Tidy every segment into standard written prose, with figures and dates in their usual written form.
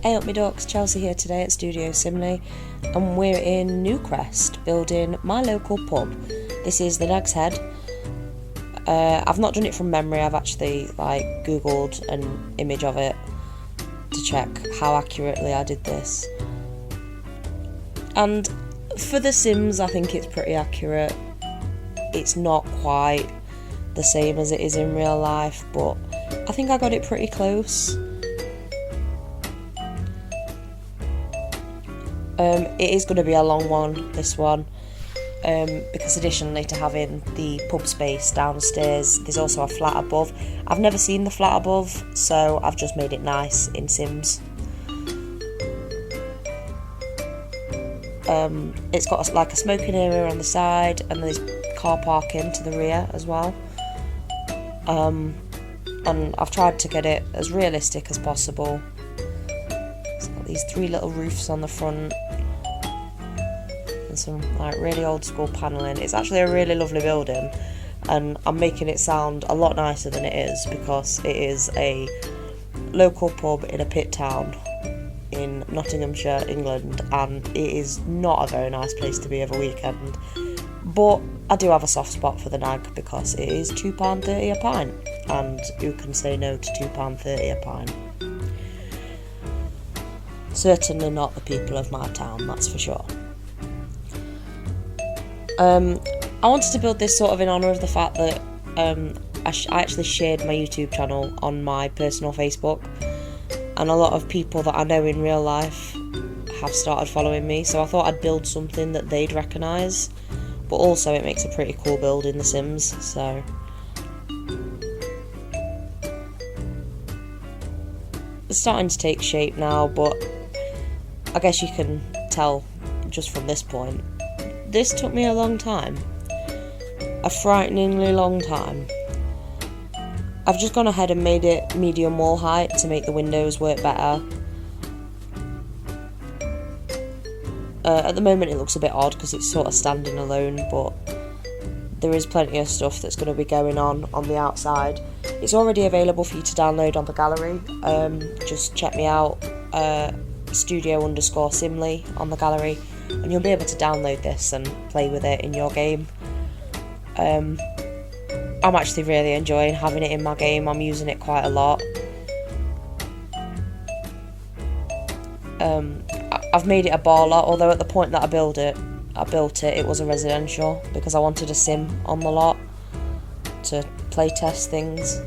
Hey up me ducks, Chelsea here today at Studio Simli, and we're in Newcrest building my local pub. This is the Nags Head. I've not done it from memory, I've actually googled an image of it to check how accurately I did this. And for The Sims I think it's pretty accurate. It's not quite the same as it is in real life, but I think I got it pretty close. It is going to be a long one, this one, because additionally to having the pub space downstairs, there's also a flat above. I've never seen the flat above, so I've just made it nice in Sims. It's got a smoking area on the side, and there's car parking to the rear as well. And I've tried to get it as realistic as possible. It's got these 3 little roofs on the front and some really old school panelling. It's actually a really lovely building, and I'm making it sound a lot nicer than it is because it is a local pub in a pit town in Nottinghamshire, England, and it is not a very nice place to be over weekend. But I do have a soft spot for the Nag because it is £2.30 a pint, and who can say no to £2.30 a pint? Certainly not the people of my town, that's for sure. I wanted to build this sort of in honour of the fact that I actually shared my YouTube channel on my personal Facebook, and a lot of people that I know in real life have started following me, so I thought I'd build something that they'd recognise, but also it makes a pretty cool build in The Sims, so it's starting to take shape now, but I guess you can tell just from this point. This took me a long time, a frighteningly long time. I've just gone ahead and made it medium wall height to make the windows work better. At the moment it looks a bit odd because it's sort of standing alone, but there is plenty of stuff that's going to be going on the outside. It's already available for you to download on the gallery. Just check me out, studio_Simli on the gallery, and you'll be able to download this and play with it in your game. I'm actually really enjoying having it in my game. I'm using it quite a lot. I've made it a baller, although at the point that I built it, it was a residential because I wanted a sim on the lot to play test things.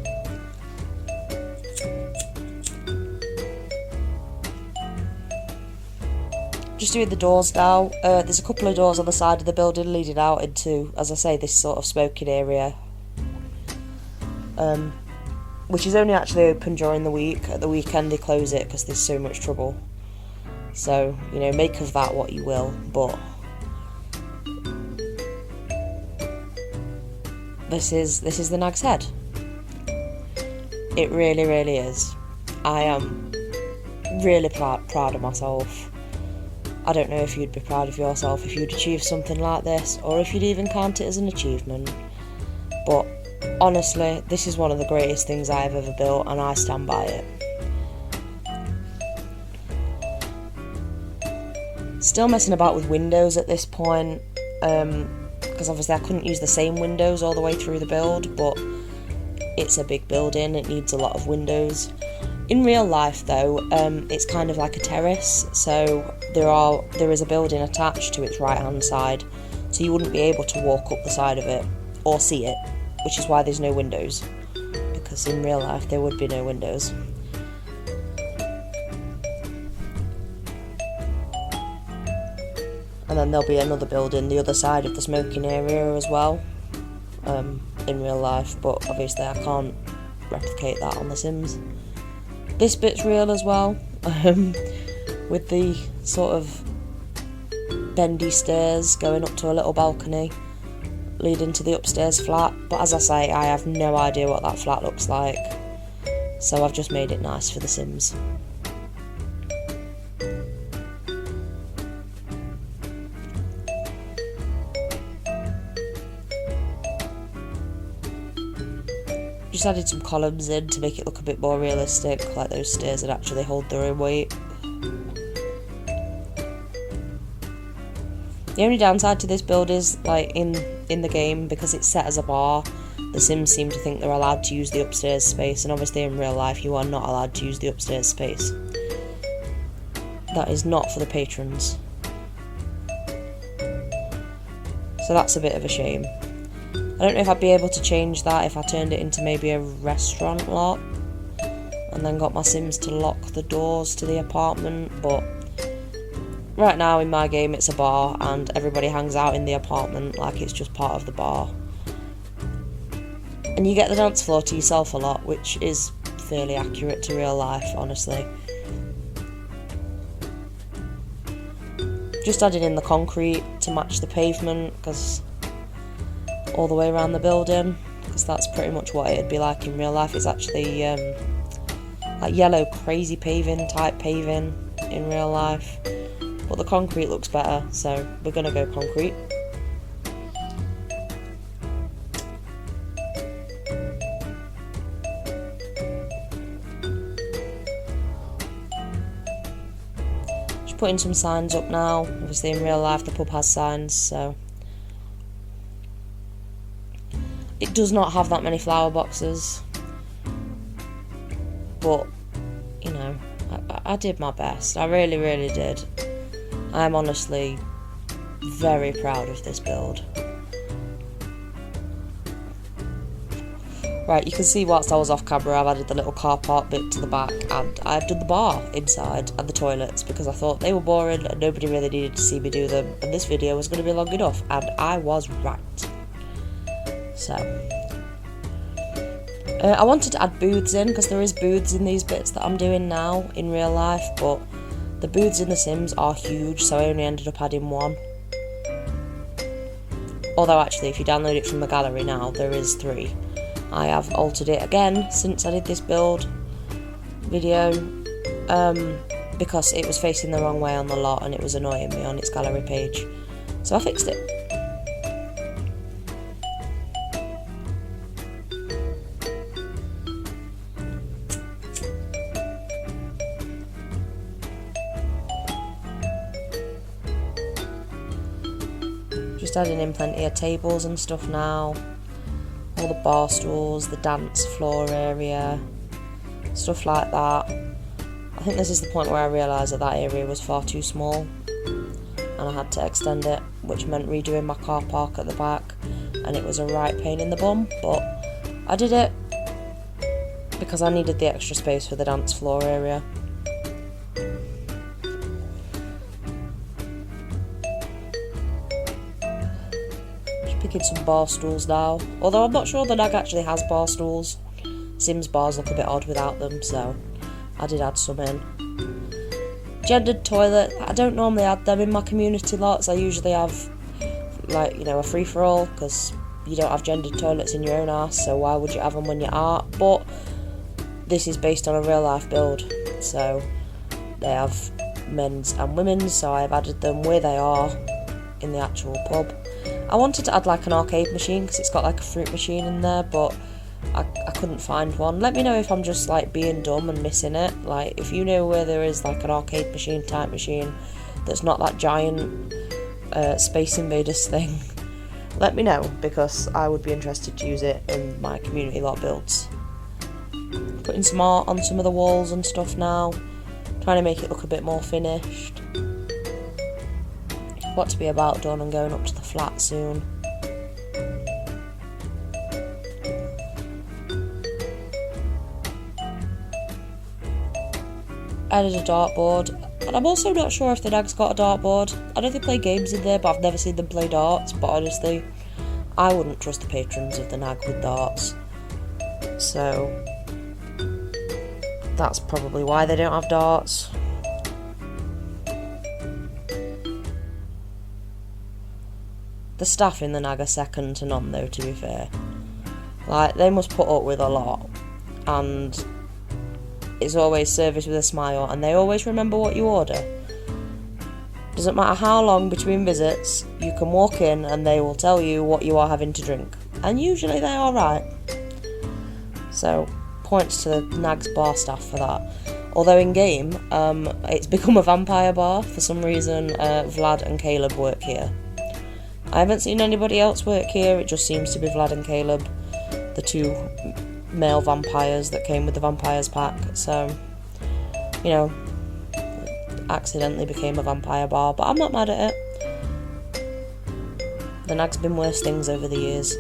Just doing the doors now. There's a couple of doors on the side of the building leading out into, as I say, this sort of smoking area, which is only actually open during the week. At the weekend they close it because there's so much trouble. So, you know, make of that what you will, but this is the Nag's Head. It really, really is. I am really proud of myself. I don't know if you'd be proud of yourself if you'd achieved something like this, or if you'd even count it as an achievement. But honestly, this is one of the greatest things I've ever built, and I stand by it. Still messing about with windows at this point, because obviously I couldn't use the same windows all the way through the build, but it's a big building, it needs a lot of windows. In real life though, it's kind of like a terrace, so there is a building attached to its right hand side, so you wouldn't be able to walk up the side of it or see it, which is why there's no windows, because in real life there would be no windows. And then there'll be another building the other side of the smoking area as well, in real life, but obviously I can't replicate that on The Sims. This bit's real as well, with the sort of bendy stairs going up to a little balcony leading to the upstairs flat, but as I say, I have no idea what that flat looks like, so I've just made it nice for The Sims. Just added some columns in to make it look a bit more realistic, like those stairs would actually hold their own weight. The only downside to this build is, like, in the game, because it's set as a bar, the Sims seem to think they're allowed to use the upstairs space, and obviously in real life you are not allowed to use the upstairs space. That is not for the patrons. So that's a bit of a shame. I don't know if I'd be able to change that if I turned it into maybe a restaurant lot, and then got my Sims to lock the doors to the apartment, but right now in my game it's a bar and everybody hangs out in the apartment like it's just part of the bar. And you get the dance floor to yourself a lot, which is fairly accurate to real life, honestly. Just added in the concrete to match the pavement, because all the way around the building, because that's pretty much what it'd be like in real life. It's actually like yellow crazy paving type paving in real life, but the concrete looks better, so we're gonna go concrete. Just putting some signs up now. Obviously in real life the pub has signs, so it does not have that many flower boxes, but you know, I did my best. I really, really did. I'm honestly very proud of this build. Right, you can see whilst I was off camera I've added the little car park bit to the back, and I've done the bar inside and the toilets because I thought they were boring and nobody really needed to see me do them, and this video was going to be long enough, and I was right. So I wanted to add booths in, because there is booths in these bits that I'm doing now in real life, but the booths in The Sims are huge, so I only ended up adding one. Although actually if you download it from the gallery now, there is 3. I have altered it again since I did this build video, because it was facing the wrong way on the lot and it was annoying me on its gallery page, so I fixed it. Just adding in plenty of tables and stuff now. All the bar stools, the dance floor area, stuff like that. I think this is the point where I realised that that area was far too small and I had to extend it, which meant redoing my car park at the back, and it was a right pain in the bum, but I did it because I needed the extra space for the dance floor area. Picking some bar stools now, although I'm not sure the Nag actually has bar stools. Sims bars look a bit odd without them, so I did add some in. Gendered toilet, I don't normally add them in my community lots. I usually have, like, you know, a free-for-all, because you don't have gendered toilets in your own house, so why would you have them when you are? But this is based on a real-life build, so they have men's and women's, so I've added them where they are in the actual pub. I wanted to add like an arcade machine because it's got like a fruit machine in there, but I couldn't find one. Let me know if I'm just like being dumb and missing it. Like if you know where there is like an arcade machine type machine that's not that giant Space Invaders thing, let me know, because I would be interested to use it in my community lot builds. Putting some art on some of the walls and stuff now, trying to make it look a bit more finished. Got to be about done and going up to the flat soon. Added a dartboard, and I'm also not sure if the Nag's got a dartboard. I know they play games in there, but I've never seen them play darts, but honestly, I wouldn't trust the patrons of the Nag with darts. So that's probably why they don't have darts. The staff in the Nag are second to none though, to be fair. Like, they must put up with a lot, and it's always service with a smile, and they always remember what you order. Doesn't matter how long between visits, you can walk in and they will tell you what you are having to drink, and usually they are right. So, points to the Nag's bar staff for that. Although in game, it's become a vampire bar for some reason. Vlad and Caleb work here. I haven't seen anybody else work here. It just seems to be Vlad and Caleb, the two male vampires that came with the vampires pack. So, you know, accidentally became a vampire bar, but I'm not mad at it. The Nags have been worse things over the years.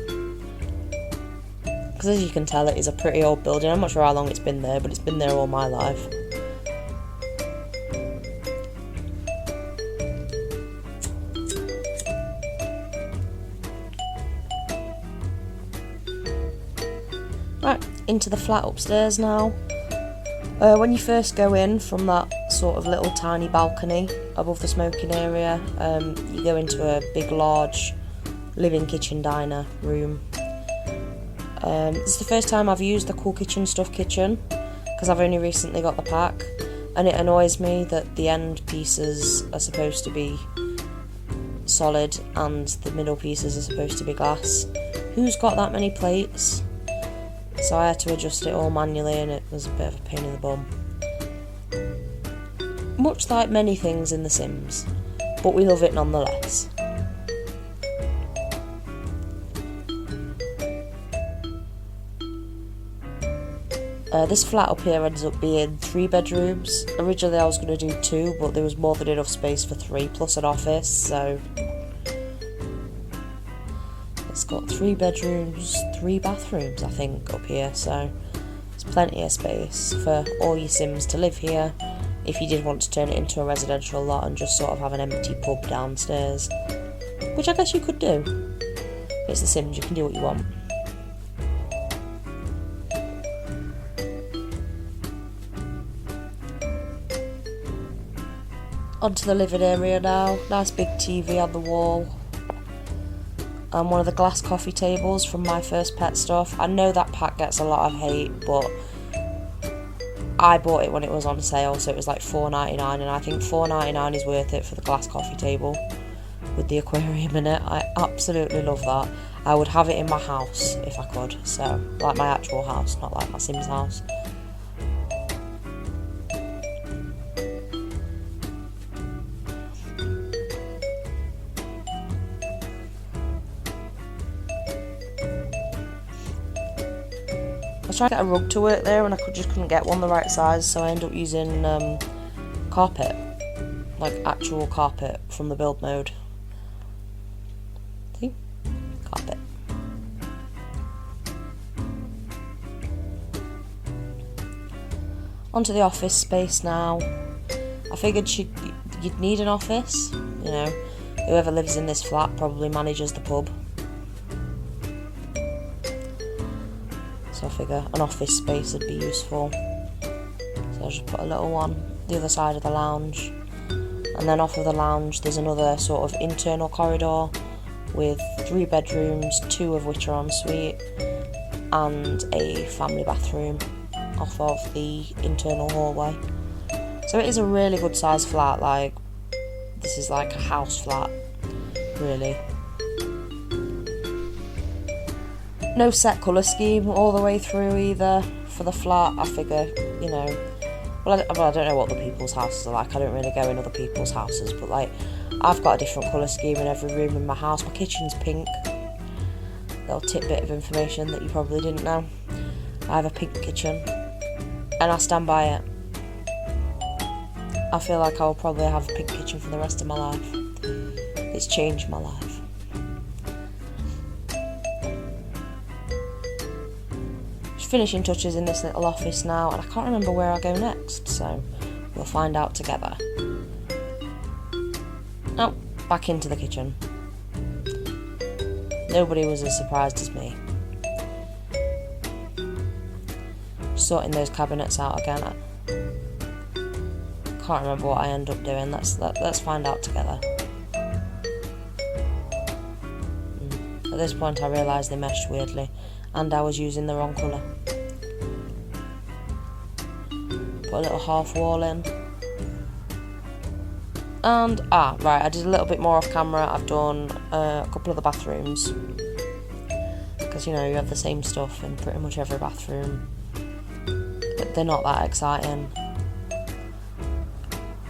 Because as you can tell, it is a pretty old building. I'm not sure how long it's been there, but it's been there all my life. Right, into the flat upstairs now. When you first go in from that sort of little tiny balcony above the smoking area, you go into a big, large living kitchen diner room. This is the first time I've used the Cool Kitchen Stuff kitchen, because I've only recently got the pack, and it annoys me that the end pieces are supposed to be solid and the middle pieces are supposed to be glass. Who's got that many plates? So I had to adjust it all manually, and it was a bit of a pain in the bum. Much like many things in The Sims, but we love it nonetheless. This flat up here ends up being 3 bedrooms. Originally I was going to do 2, but there was more than enough space for 3, plus an office, so it's got 3 bedrooms, 3 bathrooms I think up here, so there's plenty of space for all your Sims to live here if you did want to turn it into a residential lot and just sort of have an empty pub downstairs, which I guess you could do. It's The Sims, you can do what you want. Onto the living area now. Nice big TV on the wall. And one of the glass coffee tables from My First Pet Stuff. I know that pack gets a lot of hate, but I bought it when it was on sale, so it was like $4.99, and I think $4.99 is worth it for the glass coffee table with the aquarium in it. I absolutely love that. I would have it in my house if I could, so like my actual house, not like my Sims house. I was trying to get a rug to work there and I just couldn't get one the right size, so I ended up using carpet, like actual carpet from the build mode. See? Carpet. Onto the office space now. I figured you'd need an office, you know, whoever lives in this flat probably manages the pub. So I figure an office space would be useful. So I'll just put a little one the other side of the lounge. And then off of the lounge there's another sort of internal corridor with 3 bedrooms, 2 of which are en suite, and a family bathroom off of the internal hallway. So it is a really good size flat, like this is like a house flat, really. No set colour scheme all the way through either for the flat. I figure, you know, well I don't know what the people's houses are like, I don't really go in other people's houses, but like I've got a different colour scheme in every room in my house. My kitchen's pink. Little tidbit of information that you probably didn't know. I have a pink kitchen and I stand by it. I feel like I will probably have a pink kitchen for the rest of my life. It's changed my life. Finishing touches in this little office now, and I can't remember where I go next, so we'll find out together. Oh, back into the kitchen. Nobody was as surprised as me. Sorting those cabinets out again. Can't remember what I end up doing. Let's find out together. At this point I realised they meshed weirdly, and I was using the wrong colour. Put a little half wall in. And, right, I did a little bit more off camera. I've done a couple of the bathrooms. Because, you know, you have the same stuff in pretty much every bathroom. But they're not that exciting.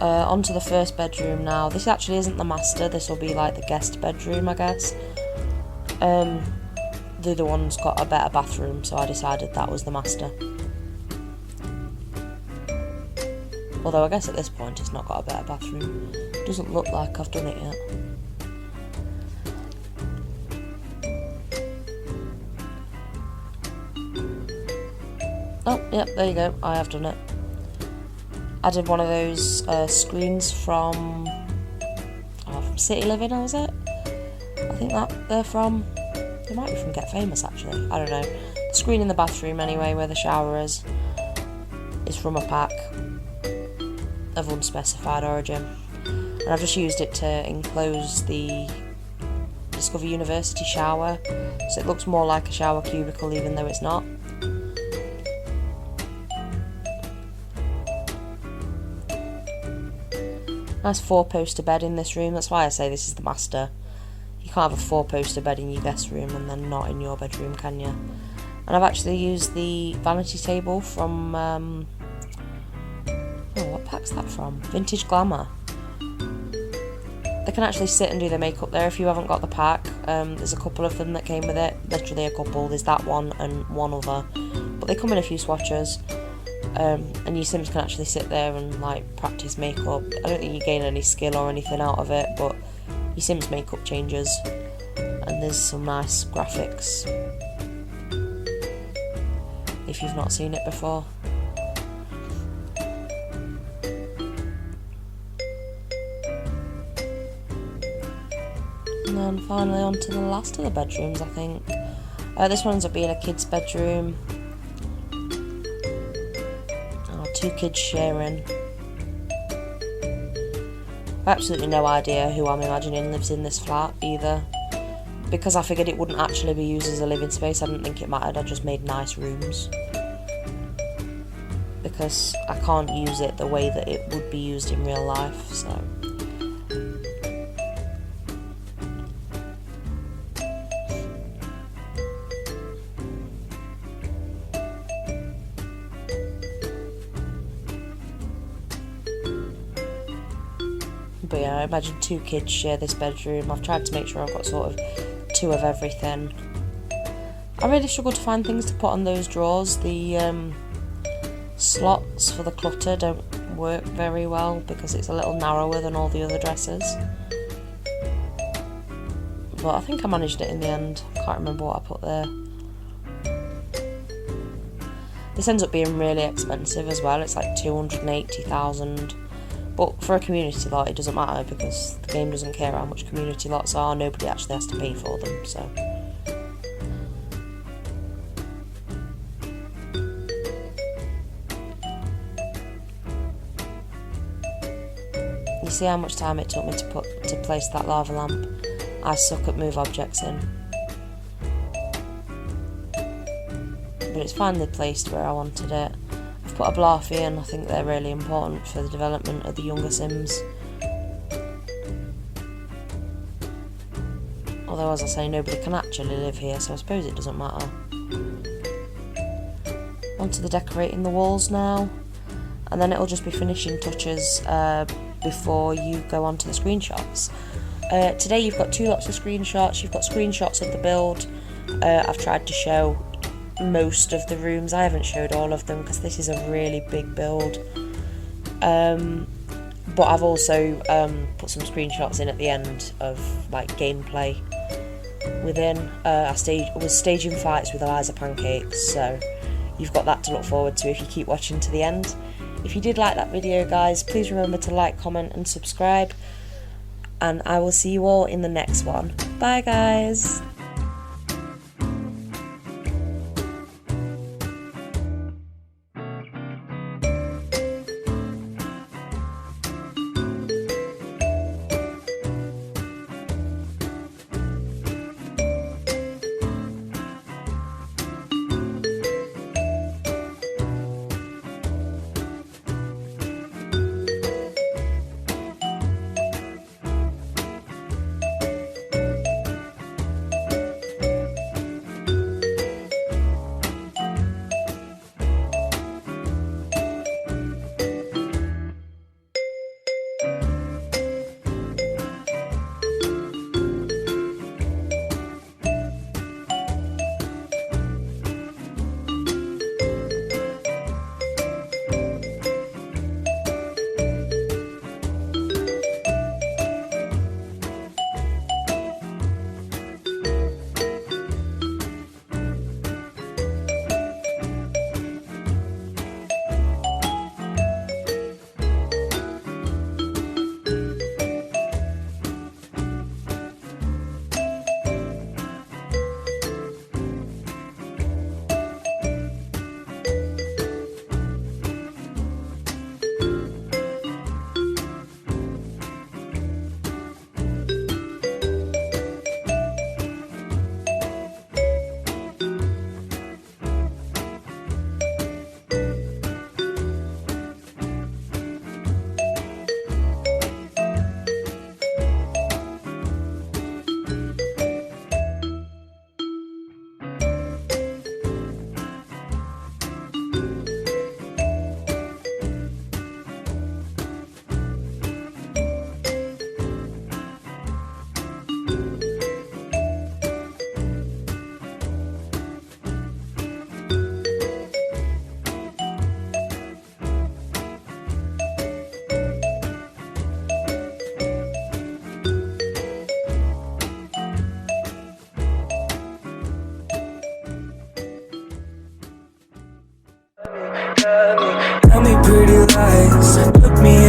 Onto the first bedroom now. This actually isn't the master, this will be like the guest bedroom, I guess. The other one's got a better bathroom, so I decided that was the master. Although I guess at this point it's not got a better bathroom. Doesn't look like I've done it yet. Oh, yep, there you go, I have done it. I did one of those screens from City Living, was it? I think that they're from, they might be from Get Famous actually, I don't know. The screen in the bathroom anyway, where the shower is from a pack of unspecified origin. And I've just used it to enclose the Discover University shower, so it looks more like a shower cubicle even though it's not. Nice 4-poster bed in this room, that's why I say this is the master. You can't have a 4-poster bed in your guest room and then not in your bedroom, can you? And I've actually used the vanity table from, what pack's that from? Vintage Glamour. They can actually sit and do their makeup there if you haven't got the pack. There's a couple of them that came with it, literally a couple. There's that one and one other, but they come in a few swatches. And your Sims can actually sit there and like practice makeup. I don't think you gain any skill or anything out of it, but your Sims makeup changes, and there's some nice graphics if you've not seen it before. And then finally on to the last of the bedrooms, I think. This one ends up being a kid's bedroom. 2 kids sharing. I've absolutely no idea who I'm imagining lives in this flat either. Because I figured it wouldn't actually be used as a living space, I didn't think it mattered, I just made nice rooms. Because I can't use it the way that it would be used in real life, so. But yeah, I imagine 2 kids share this bedroom. I've tried to make sure I've got sort of 2 of everything. I really struggle to find things to put on those drawers. The slots for the clutter don't work very well because it's a little narrower than all the other dressers. But I think I managed it in the end. Can't remember what I put there. This ends up being really expensive as well. It's like 280,000. But for a community lot it doesn't matter because the game doesn't care how much community lots are, nobody actually has to pay for them, so. You see how much time it took me to place that lava lamp? I suck at move objects in. But it's finally placed where I wanted it. Put a blarf in, I think they're really important for the development of the younger Sims. Although, as I say, nobody can actually live here, so I suppose it doesn't matter. Onto the decorating the walls now, and then it'll just be finishing touches before you go on to the screenshots. Today you've got 2 lots of screenshots. You've got screenshots of the build. I've tried to show most of the rooms. I haven't showed all of them because this is a really big build, but I've also put some screenshots in at the end of like gameplay within. I was staging fights with Eliza Pancakes, so you've got that to look forward to if you keep watching to the end. If you did like that video, guys, please remember to like, comment and subscribe, and I will see you all in the next one. Bye guys.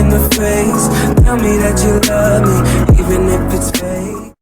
in the face. Tell me that you love me,